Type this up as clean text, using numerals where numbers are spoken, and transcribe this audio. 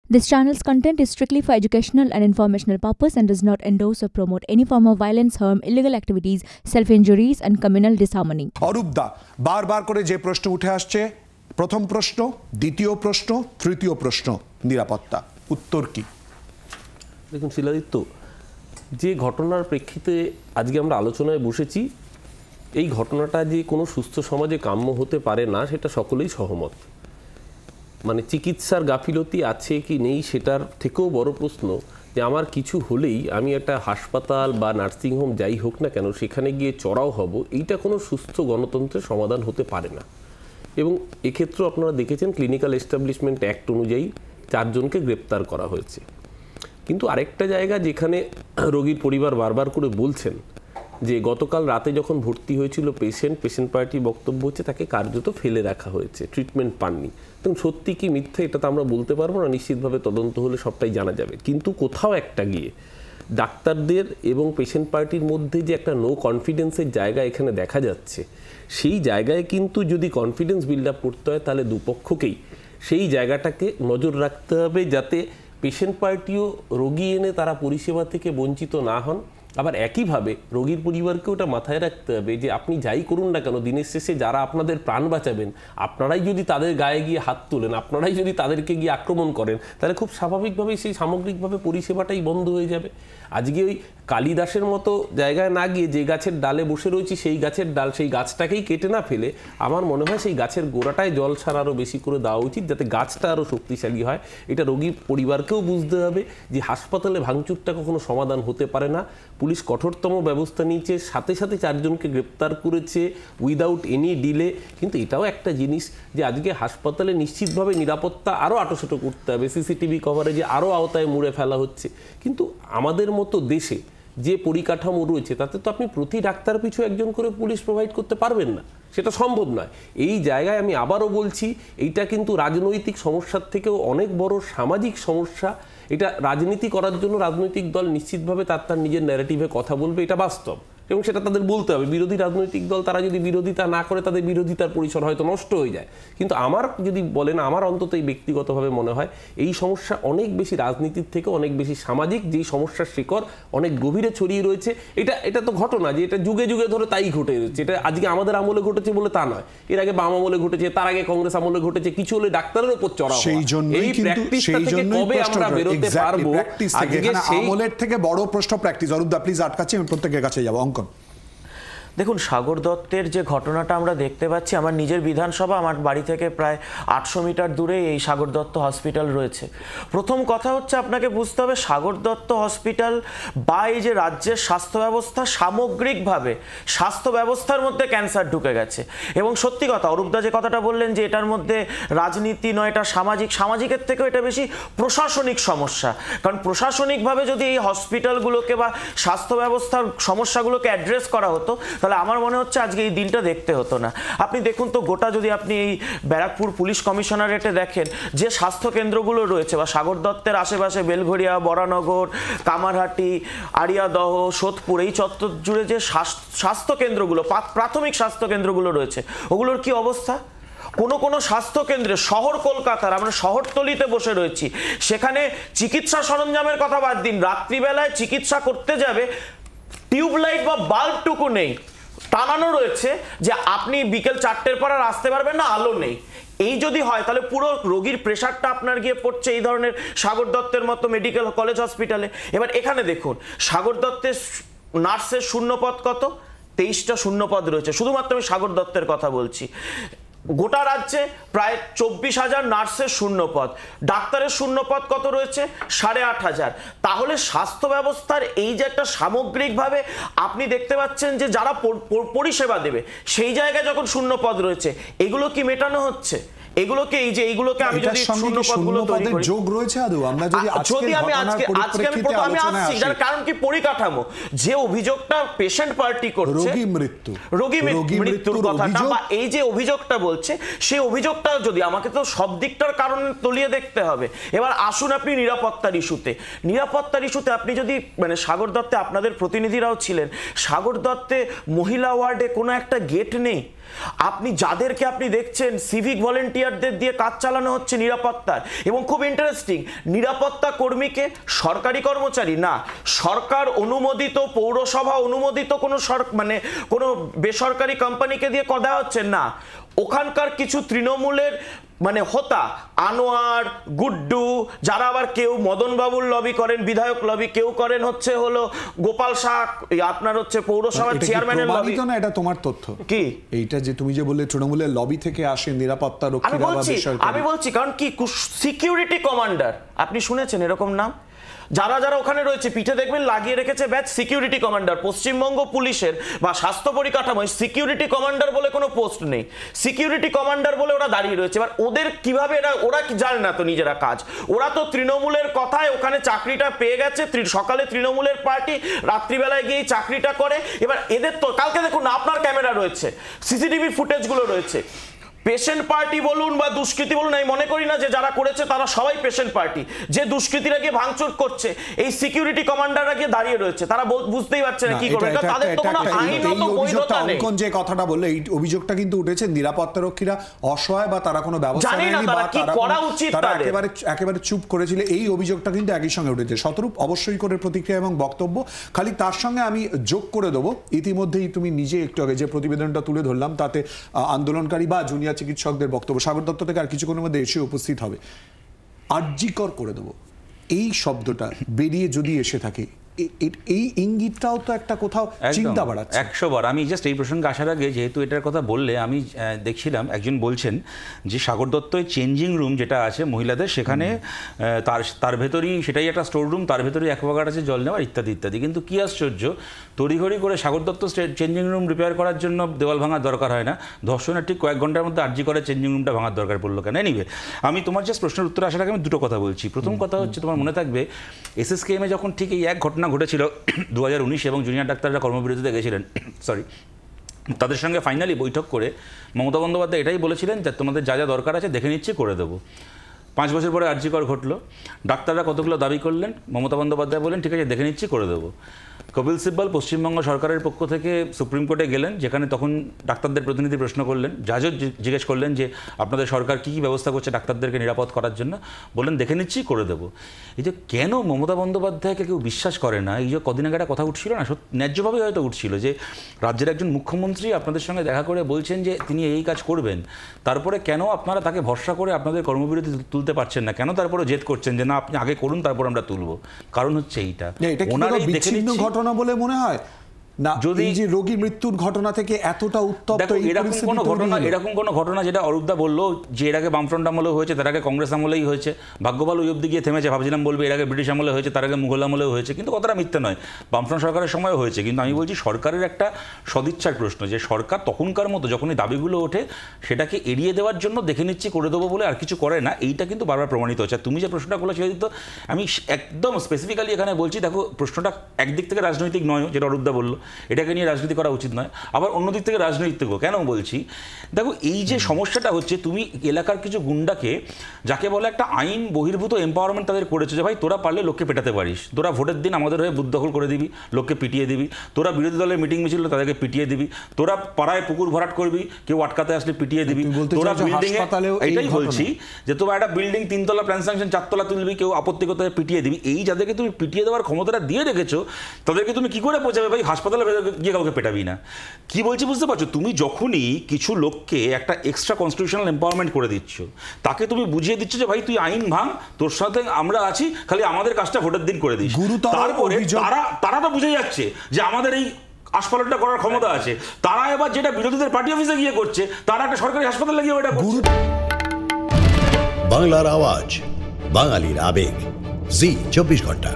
This channel's content is strictly for educational and informational purpose and does not endorse or promote any form of violence, harm, illegal activities, self-injuries and communal disharmony. অরূপদা বারবার করে যে প্রশ্ন উঠে আসছে, প্রথম প্রশ্ন, দ্বিতীয় প্রশ্ন, তৃতীয় প্রশ্ন, নিরাপত্তা, উত্তর কি? দেখুন শিলাদিত্য, যে ঘটনার প্রেক্ষিতে আজকে আমরা আলোচনায় বসেছি, এই ঘটনাটা যে কোনো সুস্থ সমাজে কাম্য হতে পারে না সেটা সকলেই সহমত। মানে চিকিৎসার গাফিলতি আছে কি নেই সেটার থেকেও বড় প্রশ্ন যে আমার কিছু হলেই আমি একটা হাসপাতাল বা নার্সিংহোম যাই হোক না কেন সেখানে গিয়ে চড়াও হব, এইটা কোনো সুস্থ গণতন্ত্রের সমাধান হতে পারে না। এবং এক্ষেত্রেও আপনারা দেখেছেন ক্লিনিক্যাল এস্টাবলিশমেন্ট অ্যাক্ট অনুযায়ী 4 জনকে গ্রেপ্তার করা হয়েছে। কিন্তু আরেকটা জায়গা যেখানে রোগীর পরিবার বারবার করে বলছেন যে গতকাল রাতে যখন ভর্তি হয়েছিল পেশেন্ট পার্টির বক্তব্য হচ্ছে তাকে কার্যত ফেলে রাখা হয়েছে, ট্রিটমেন্ট পাননি। তখন সত্যি কি মিথ্যা এটা তো আমরা বলতে পারবো না, নিশ্চিতভাবে তদন্ত হলে সবটাই জানা যাবে। কিন্তু কোথাও একটা গিয়ে ডাক্তারদের এবং পেশেন্ট পার্টির মধ্যে যে একটা নো কনফিডেন্সের জায়গা এখানে দেখা যাচ্ছে, সেই জায়গায় কিন্তু যদি কনফিডেন্স বিল্ড আপ করতে হয় তাহলে দুপক্ষকেই সেই জায়গাটাকে নজর রাখতে হবে যাতে পেশেন্ট পার্টিও রোগী এনে তারা পরিষেবা থেকে বঞ্চিত না হন। আবার একইভাবে রোগীর পরিবারকেও ওটা মাথায় রাখতে হবে যে আপনি যাই করুন না কেন, দিনের শেষে যারা আপনাদের প্রাণ বাঁচাবেন আপনারাই যদি তাদের গায়ে গিয়ে হাত তোলেন, আপনারাই যদি তাদেরকে গিয়ে আক্রমণ করেন, তাহলে খুব স্বাভাবিকভাবেই সেই সামগ্রিকভাবে পরিষেবাটাই বন্ধ হয়ে যাবে। আজকে ওই কালিদাসের মতো জায়গায় না গিয়ে যে গাছের ডালে বসে রয়েছি সেই গাছের ডাল, সেই গাছটাকেই কেটে না ফেলে আমার মনে হয় সেই গাছের গোড়াটায় জল ছাড়া আরও বেশি করে দেওয়া উচিত যাতে গাছটা আরও শক্তিশালী হয়। এটা রোগীর পরিবারকেও বুঝতে হবে যে হাসপাতালে ভাঙচুরটা কখনো সমাধান হতে পারে না। পুলিশ কঠোরতম ব্যবস্থা নিয়েছে, সাথে সাথে 4 জনকে গ্রেপ্তার করেছে উইদাউট এনি ডিলে। কিন্তু এটাও একটা জিনিস যে আজকে হাসপাতালে নিশ্চিতভাবে নিরাপত্তা আরও আটোসাটো করতে হবে, সিসিটিভি কভারেজে আরও আওতায় মুড়ে ফেলা হচ্ছে। কিন্তু আমাদের মতো দেশে যে পরিকাঠামো রয়েছে তাতে তো আপনি প্রতি ডাক্তার পিছু একজন করে পুলিশ প্রোভাইড করতে পারবেন না, সেটা সম্ভব নয়। এই জায়গায় আমি আবারও বলছি, এইটা কিন্তু রাজনৈতিক সমস্যার থেকেও অনেক বড় সামাজিক সমস্যা। এটা রাজনীতি করার জন্য রাজনৈতিক দল নিশ্চিতভাবে তার নিজের ন্যারেটিভে কথা বলবে, এটা বাস্তব, এবং সেটা তাদের বলতে হবে। বিরোধী রাজনৈতিক দল তারা যদি বিরোধিতা না করে তাদের বিরোধিতার পরিসর হয়তো নষ্ট হয়ে যায়। কিন্তু আমার যদি বলেন, আমার অন্তত এই ব্যক্তিগতভাবে মনে হয় এই সমস্যা অনেক বেশি রাজনীতির থেকে অনেক বেশি সামাজিক, যেই সমস্যার শিকড় অনেক গভীরে ছড়িয়ে রয়েছে। এটা তো ঘটনা যে এটা যুগে যুগে ধরে তাই ঘটে রয়েছে। এটা আজকে আমাদের আমলে ঘটেছে বলে তা নয়, এর আগে বাম আমলে ঘটেছে, তার আগে কংগ্রেস আমলে ঘটেছে। কিছু হলে ডাক্তারের উপর চড়া হয়। এই প্র্যাকটিসটা থেকে কবে আমরা বেরোতে পারবো? আজকে সেই আমলের থেকে বড় প্রশ্ন প্র্যাকটিস। অরূপদা প্লিজ আটকাচ্ছি, আমি প্রত্যেকের কাছে যাব। অঙ্কন, দেখুন, সাগর দত্তের যে ঘটনাটা আমরা দেখতে পাচ্ছি, আমার নিজের বিধানসভা, আমার বাড়ি থেকে প্রায় 800 মিটার দূরে এই সাগর দত্ত হসপিটাল রয়েছে। প্রথম কথা হচ্ছে আপনাকে বুঝতে হবে সাগর দত্ত হসপিটাল বা এই যে রাজ্যের স্বাস্থ্য ব্যবস্থা, সামগ্রিকভাবে স্বাস্থ্য ব্যবস্থার মধ্যে ক্যান্সার ঢুকে গেছে। এবং সত্যি কথা, অরূপদা যে কথাটা বললেন যে এটার মধ্যে রাজনীতি নয়, এটা সামাজিকের থেকেও এটা বেশি প্রশাসনিক সমস্যা। কারণ প্রশাসনিকভাবে যদি এই হসপিটালগুলোকে বা স্বাস্থ্য ব্যবস্থার সমস্যাগুলোকে অ্যাড্রেস করা হতো তাহলে আমার মনে হচ্ছে আজকে এই দিনটা দেখতে হতো না। আপনি দেখুন তো, গোটা যদি আপনি এই ব্যারাকপুর পুলিশ কমিশনারেটে দেখেন যে স্বাস্থ্য কেন্দ্রগুলো রয়েছে বা সাগর দত্তের আশেপাশে বেলঘড়িয়া, বরানগর, কামারহাটি, আড়িয়াদহ, সোদপুর, এই চত্বর জুড়ে যে স্বাস্থ্য কেন্দ্রগুলো, প্রাথমিক স্বাস্থ্য কেন্দ্রগুলো রয়েছে, ওগুলোর কি অবস্থা? কোনো স্বাস্থ্য কেন্দ্রে, শহর কলকাতার, আমরা শহরতলিতে বসে রয়েছি, সেখানে চিকিৎসা সরঞ্জামের কথা বাদ দিন, রাত্রিবেলায় চিকিৎসা করতে যাবে টিউবলাইট বা বাল্বটুকু নেই, টানানো রয়েছে যে আপনি বিকেল 4টের পর আর আসতে পারবেন না, আলো নেই। এই যদি হয় তাহলে পুরো রোগীর প্রেশারটা আপনার গিয়ে পড়ছে এই ধরনের সাগর দত্তের মতো মেডিকেল কলেজ হসপিটালে। এবার এখানে দেখুন, সাগর দত্তের নার্সের শূন্যপদ কত? 23টা শূন্যপদ রয়েছে, শুধুমাত্র আমি সাগর দত্তের কথা বলছি। গোটা রাজ্যে প্রায় 24,000 নার্সের শূন্যপদ, ডাক্তারের শূন্যপদ কত রয়েছে? 8,500। তাহলে স্বাস্থ্য ব্যবস্থার এই যে একটা সামগ্রিকভাবে আপনি দেখতে পাচ্ছেন যে যারা পরিষেবা দেবে সেই জায়গায় যখন শূন্যপদ রয়েছে, এগুলো কি মেটানো হচ্ছে? এগুলোকে আমি যদি শূন্যপদগুলো তৈরি করি, যোগ রয়েছে আদৌ? আমরা যদি আমি আজকে আমি আসছি যার কারণ কি পরিকাঠামো, যে অভিযোগটা পেশেন্ট পার্টি করছে রোগী মৃত্যুর কথাটা বা এই যে অভিযোগটা বলছে, সেই অভিযোগটা যদি আমাকে তো সব দিকটার কারণ তলিয়ে দেখতে হবে। এবার আসুন আপনি নিরাপত্তার ইস্যুতে আপনি যদি মানে সাগর দত্তে আপনাদের প্রতিনিধিরাও ছিলেন, সাগর দত্তে মহিলা ওয়ার্ডে কোনো একটা গেট নেই। আপনি যাদেরকে আপনি দেখছেন সিভিক ভলেন্টিয়ার ভলেন্টিয়ারদের দিয়ে কাজ চালানো হচ্ছে নিরাপত্তার। এবং খুব ইন্টারেস্টিং, নিরাপত্তা কর্মীকে সরকারি কর্মচারী না, সরকার অনুমোদিত পৌরসভা অনুমোদিত কোনো কোনো বেসরকারি কোম্পানিকে দিয়ে দেওয়া হচ্ছে না, ওখানকার কিছু তৃণমূলের হোতা আনোয়ার, গুড্ডু, যারা আবার কেউ মদনবাবুর লবি করেন, বিধায়ক লবি, কেউ করেন গোপাল শাহ, আপনার পৌরসভার চেয়ারম্যানের লবি। না, এটা তোমার তথ্য কি এইটা যে তুমি যে বললে তৃণমূলের লবি থেকে আসে নিরাপত্তা রক্ষীরা বা বেসরকারি? আমি বলছি কারণ কি সিকিউরিটি কমান্ডার, আপনি শুনেছেন এরকম নাম? যারা যারা ওখানে রয়েছে পিঠে দেখবেন লাগিয়ে রেখেছে ব্যাচ সিকিউরিটি কমান্ডার। পশ্চিমবঙ্গ পুলিশের বা স্বাস্থ্য পরিকাঠামোয় সিকিউরিটি কমান্ডার বলে কোনো পোস্ট নেই, সিকিউরিটি কমান্ডার বলে ওরা দাঁড়িয়ে রয়েছে। এবার ওদের কিভাবে ওরা কি জানে না তো নিজেরা কাজ, ওরা তো তৃণমূলের কথায় ওখানে চাকরিটা পেয়ে গেছে, সকালে তৃণমূলের পার্টি, রাত্রিবেলায় গিয়ে চাকরিটা করে। এবার এদের তো কালকে দেখুন না, আপনার ক্যামেরা রয়েছে, সিসিটিভি ফুটেজগুলো রয়েছে, পেশেন্ট পার্টি বলুন বা দুষ্কৃতী বলুন, আমি মনে করি না যে যারা করেছে তারা সবাই পেশেন্ট পার্টি। যে দুষ্কৃতীরা গিয়ে ভাঙচুর করছে, এই সিকিউরিটি কমান্ডাররা গিয়ে দাঁড়িয়ে রয়েছে, তারা বুঝতেই পারছে না কি করবে, তাদের তো কোনো আইনত বৈধতা নেই। অঙ্কন যে কথাটা বললে, এই অভিযোগটা কিন্তু উঠেছে নিরাপত্তা রক্ষীরা অসহায় বা তারা কোনো ব্যবস্থা নেয়নি বা তারা একেবারে চুপ করেছিল, এই অভিযোগটা কিন্তু একই সঙ্গে উঠেছে। শতরূপ অবশ্যই করে প্রতিক্রিয়া এবং বক্তব্য, খালি তার সঙ্গে আমি যোগ করে দেবো, ইতিমধ্যেই তুমি নিজে একটু আগে যে প্রতিবেদনটা তুলে ধরলাম তাতে আন্দোলনকারী বা জুনিয়র চিকিৎসকদের বক্তব্য, সাগর দত্ত থেকে আর কিছুক্ষণের মধ্যে এসে উপস্থিত হবে। আর্যিকর করে দেবো এই শব্দটা বেরিয়ে যদি এসে থাকে, এই ইঙ্গিতটাও তো একটা কোথাও চিন্তা বাড়াচ্ছে। 100 বার। আমি জাস্ট এই প্রসঙ্গে আসার আগে যেহেতু এটার কথা বললে, আমি দেখছিলাম একজন বলছেন যে সাগর দত্তই চেঞ্জিং রুম যেটা আছে মহিলাদের, সেখানে তার ভেতরেই সেটাই একটা স্টোর রুম, তার ভেতরেই অ্যাকোয়াগার্ড আছে জল নেওয়ার ইত্যাদি ইত্যাদি। কিন্তু কি আশ্চর্য, তড়িঘড়ি করে Sagar Dutta changing room repair করার জন্য দেওয়াল ভাঙার দরকার হয় না, ধর্ষণের ঠিক কয়েক ঘন্টার মধ্যে আরজি করে চেঞ্জিং রুমটা ভাঙার দরকার পড়লো কেন? এনিওয়ে, আমি তোমার জাস্ট প্রশ্নের উত্তর আসার আগে আমি দুটো কথা বলছি। প্রথম কথা হচ্ছে, তোমার মনে থাকবে এসএসকেএমে যখন ঠিক এই এক ঘটনা ঘটেছিল 2019 এবং জুনিয়র ডাক্তাররা কর্মবিরতিতে গেছিলেন, তাদের সঙ্গে ফাইনালি বৈঠক করে মমতা বন্দ্যোপাধ্যায় এটাই বলেছিলেন যে তোমাদের যা যা দরকার আছে দেখে নিচ্ছি, করে দেবো। 5 বছর পরে আরজি কর ঘটলো, ডাক্তাররা কতগুলো দাবি করলেন, মমতা বন্দ্যোপাধ্যায় বলেন ঠিক আছে দেখে নিচ্ছি, করে দেবো। কপিল সিব্বল পশ্চিমবঙ্গ সরকারের পক্ষ থেকে সুপ্রিম কোর্টে গেলেন, যেখানে তখন ডাক্তারদের প্রতিনিধি প্রশ্ন করলেন, জাজও জিজ্ঞেস করলেন যে আপনাদের সরকার কী কী ব্যবস্থা করছে ডাক্তারদেরকে নিরাপদ করার জন্য, বললেন দেখে নিচ্ছি, করে দেবো। এই যে কেন মমতা বন্দ্যোপাধ্যায়কে কেউ বিশ্বাস করে না, এই যে কদিন আগে একটা কথা উঠছিল না, ন্যায্যভাবেই হয়তো উঠছিল যে রাজ্যের একজন মুখ্যমন্ত্রী আপনাদের সঙ্গে দেখা করে বলছেন যে তিনি এই কাজ করবেন, তারপরে কেন আপনারা তাকে ভরসা করে আপনাদের কর্মবিরতি তুলতে পারছেন না, কেন তারপরে জেদ করছেন যে না আপনি আগে করুন তারপর আমরা তুলব? কারণ হচ্ছে এইটা ওনারাই দেখে নিচ্ছি ঘটনা বলে মনে হয় না, যদি যে রোগী মৃত্যুর ঘটনা থেকে এতটা উত্তপ্ত এরকম কোনো ঘটনা যেটা অরূপদা বললো যে এর আগে বামফ্রন্ট আমলেও হয়েছে, তার আগে কংগ্রেস আমলেই হয়েছে, ভাগ্যবাল ওই অব্দি গিয়ে থেমেছে, ভাবছিলাম বলবে এর আগে ব্রিটিশ আমলে হয়েছে, তার আগে মুঘল আমলেও হয়েছে, কিন্তু কথাটা মিথ্যে নয়, বামফ্রন্ট সরকারের সময়ও হয়েছে। কিন্তু আমি বলছি সরকারের একটা সদিচ্ছার প্রশ্ন, যে সরকার তখনকার মতো যখন এই দাবিগুলো ওঠে সেটাকে এড়িয়ে দেওয়ার জন্য দেখে নিচ্ছি করে দেবো বলে আর কিছু করে না, এইটা কিন্তু বারবার প্রমাণিত হচ্ছে। তুমি যে প্রশ্নটা করলে সেটা তো আমি একদম স্পেসিফিক্যালি এখানে বলছি, দেখো প্রশ্নটা একদিক থেকে রাজনৈতিক নয়, যেটা অরূপদা বললো, এটাকে নিয়ে রাজনীতি করা উচিত নয়, আবার অন্যদিক থেকে রাজনৈতিকও। কেন বলছি, দেখো এই যে সমস্যাটা হচ্ছে, তুমি এলাকার কিছু গুন্ডাকে, যাকে বলে একটা আইন বহির্ভূত এম্পাওয়ারমেন্ট তাদের করেছে, যে ভাই তোরা পারলে লোককে পেটাতে পারিস, তোরা ভোটের দিন আমাদের হয়ে বুথ দখল করে দিবি, লোককে পিটিয়ে দিবি, তোরা বিরোধী দলের মিটিং মিছিল তাদেরকে পিটিয়ে দিবি, তোরা পাড়ায় পুকুর ভরাট করবি, কেউ আটকাতে আসলে পিটিয়ে দিবি, তোরা বিল্ডিং এ, এটাই বলছি যে তোমার একটা বিল্ডিং 3 তলা প্ল্যান স্যাংশন 4 তলা তুলবি, কেউ আপত্তি করতে পিটিয়ে দিবি। এই যাদেরকে তুমি পিটিয়ে দেওয়ার ক্ষমতাটা দিয়ে রেখেছো, তাদেরকে তুমি কি করে বোঝাবে ভাই হাসপাতালে গিয়ে কাউকে পেটাবি না? কি বলছি বুঝতে পারছো? তুমি যখনই কিছু লোককে একটা এক্সট্রা কনস্টিটিউশনাল এম্পাওয়ারমেন্ট করে দিচ্ছ, তাকে তুমি বুঝিয়ে দিচ্ছ যে ভাই তুই আইন ভাঙ, তোর সাথে আমরা আছি, খালি আমাদের কাজটা ভোটের দিন করে দিস। তারপরে তারা তো বুঝে যাচ্ছে যে আমাদের এই আস্ফালনটা করার ক্ষমতা আছে, তারা এবার যেটা বিরোধীদের পার্টি অফিসে গিয়ে করছে, তারা একটা সরকারি হাসপাতালে গিয়ে ওটা করছে। বাংলার আওয়াজ, বাঙালির আবেগ, জি 24 ঘন্টা।